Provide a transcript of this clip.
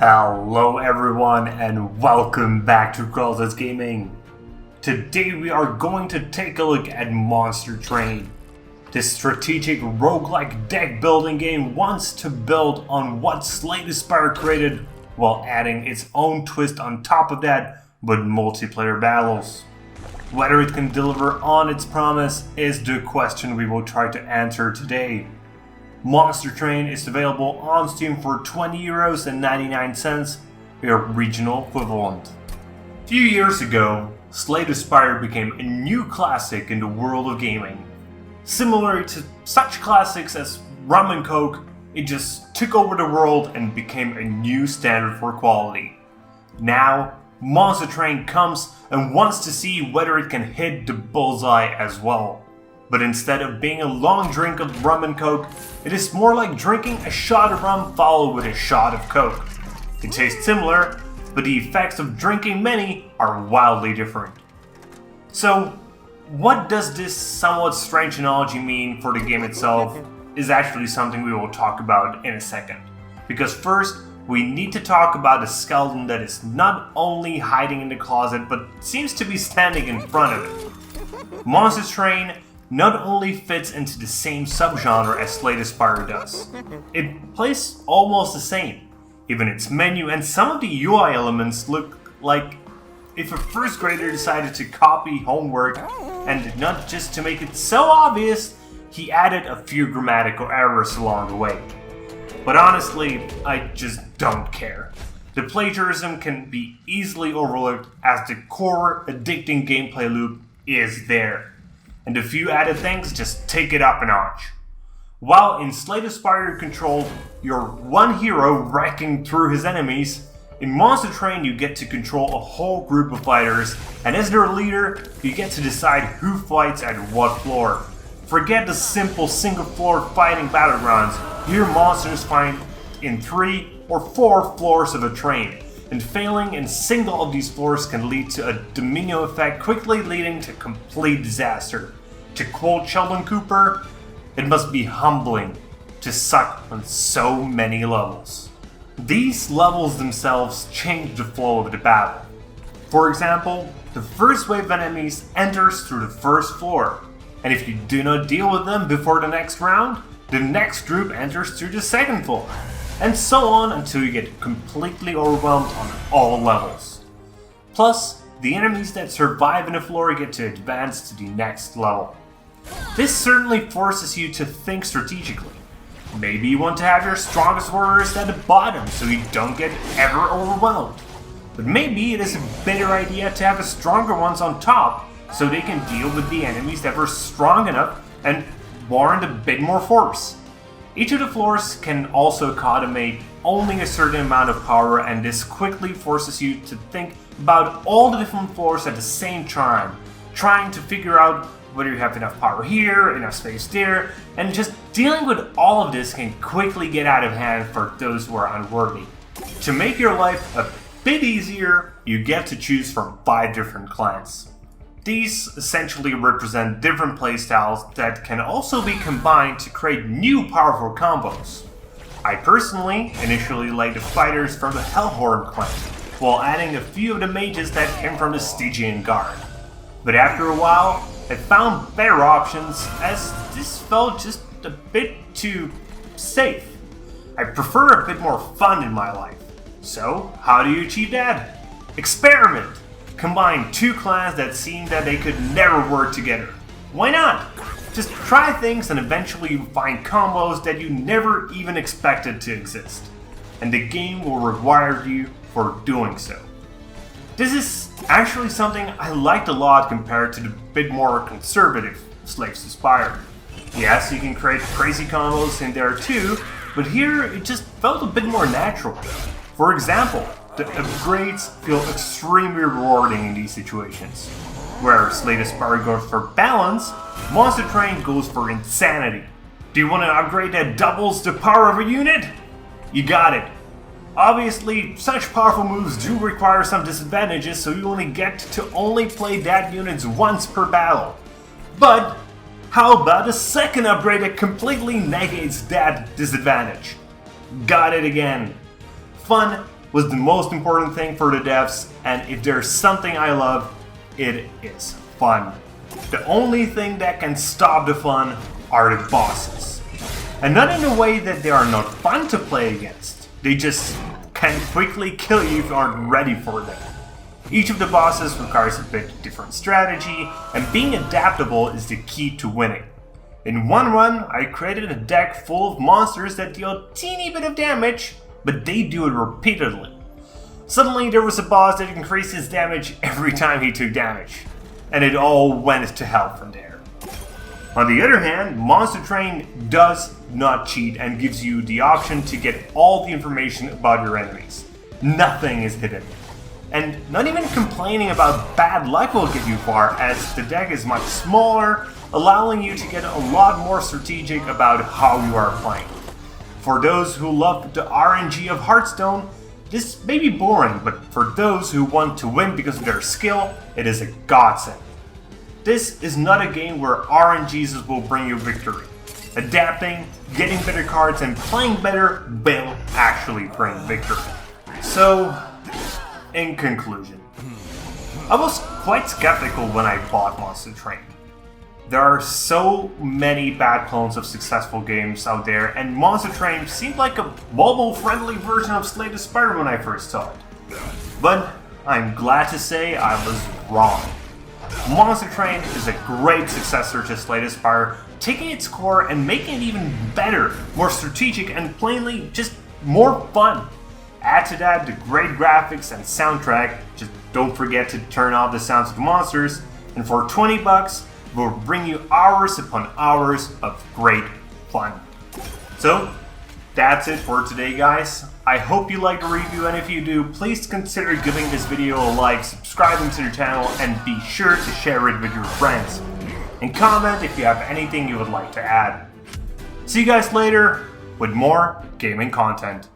Hello everyone and welcome back to Crawlers Gaming. Today we are going to take a look at Monster Train. This strategic roguelike deck building game wants to build on what Slay the Spire created while adding its own twist on top of that with multiplayer battles. Whether it can deliver on its promise is the question we will try to answer today. Monster Train is available on Steam for €20.99, their regional equivalent. A few years ago, Slay the Spire became a new classic in the world of gaming. Similar to such classics as Rum and Coke, it just took over the world and became a new standard for quality. Now, Monster Train comes and wants to see whether it can hit the bullseye as well. But instead of being a long drink of rum and coke, it is more like drinking a shot of rum followed with a shot of coke. It tastes similar, but the effects of drinking many are wildly different. So, what does this somewhat strange analogy mean for the game itself is actually something we will talk about in a second. Because first, we need to talk about the skeleton that is not only hiding in the closet, but seems to be standing in front of it. Monster Train not only fits into the same subgenre as Slay the Spire does, it plays almost the same. Even its menu and some of the UI elements look like if a first grader decided to copy homework and not just to make it so obvious, he added a few grammatical errors along the way. But honestly, I just don't care. The plagiarism can be easily overlooked as the core addicting gameplay loop is there. And a few added things just take it up a notch. While in Slay the Spire you control your one hero wrecking through his enemies, in Monster Train you get to control a whole group of fighters, and as their leader, you get to decide who fights at what floor. Forget the simple single floor fighting battlegrounds, here monsters fight in 3 or 4 floors of a train. And failing in single of these floors can lead to a domino effect, quickly leading to complete disaster. To quote Sheldon Cooper, it must be humbling to suck on so many levels. These levels themselves change the flow of the battle. For example, the first wave of enemies enters through the first floor, and if you do not deal with them before the next round, the next group enters through the second floor. And so on until you get completely overwhelmed on all levels. Plus, the enemies that survive in a floor get to advance to the next level. This certainly forces you to think strategically. Maybe you want to have your strongest warriors at the bottom so you don't get ever overwhelmed. But maybe it is a better idea to have the stronger ones on top so they can deal with the enemies that were strong enough and warrant a bit more force. Each of the floors can also automate only a certain amount of power, and this quickly forces you to think about all the different floors at the same time, trying to figure out whether you have enough power here, enough space there, and just dealing with all of this can quickly get out of hand for those who are unworthy. To make your life a bit easier, you get to choose from 5 different clans. These essentially represent different playstyles that can also be combined to create new powerful combos. I personally initially liked the fighters from the Hellhorn clan, while adding a few of the mages that came from the Stygian Guard. But after a while, I found better options as this felt just a bit too safe. I prefer a bit more fun in my life. So, how do you achieve that? Experiment! Combine 2 clans that seem that they could never work together. Why not? Just try things and eventually you find combos that you never even expected to exist. And the game will reward you for doing so. This is actually something I liked a lot compared to the bit more conservative Slay the Spire. Yes, you can create crazy combos in there too, but here it just felt a bit more natural. For example, the upgrades feel extremely rewarding in these situations. Where Slay the Spire goes for balance, Monster Train goes for insanity. Do you want to upgrade that doubles the power of a unit? You got it. Obviously, such powerful moves do require some disadvantages, so you only get to play that unit once per battle. But how about a second upgrade that completely negates that disadvantage? Got it again. Fun was the most important thing for the devs, and if there's something I love, it is fun. The only thing that can stop the fun are the bosses. And not in a way that they are not fun to play against, they just can quickly kill you if you aren't ready for them. Each of the bosses requires a bit different strategy, and being adaptable is the key to winning. In one run, I created a deck full of monsters that deal a teeny bit of damage, but they do it repeatedly. Suddenly there was a boss that increased his damage every time he took damage, and it all went to hell from there. On the other hand, Monster Train does not cheat and gives you the option to get all the information about your enemies. Nothing is hidden. And not even complaining about bad luck will get you far, as the deck is much smaller, allowing you to get a lot more strategic about how you are playing. For those who love the RNG of Hearthstone, this may be boring, but for those who want to win because of their skill, it is a godsend. This is not a game where RNGs will bring you victory. Adapting, getting better cards, and playing better will actually bring victory. So, in conclusion, I was quite skeptical when I bought Monster Train. There are so many bad clones of successful games out there, and Monster Train seemed like a mobile-friendly version of Slay the Spire when I first saw it. But I'm glad to say I was wrong. Monster Train is a great successor to Slay the Spire, taking its core and making it even better, more strategic, and plainly just more fun. Add to that the great graphics and soundtrack, just don't forget to turn off the sounds of the monsters, and for $20, we'll bring you hours upon hours of great fun. So, that's it for today, guys. I hope you liked the review, and if you do, please consider giving this video a like, subscribing to the channel, and be sure to share it with your friends. And comment if you have anything you would like to add. See you guys later with more gaming content.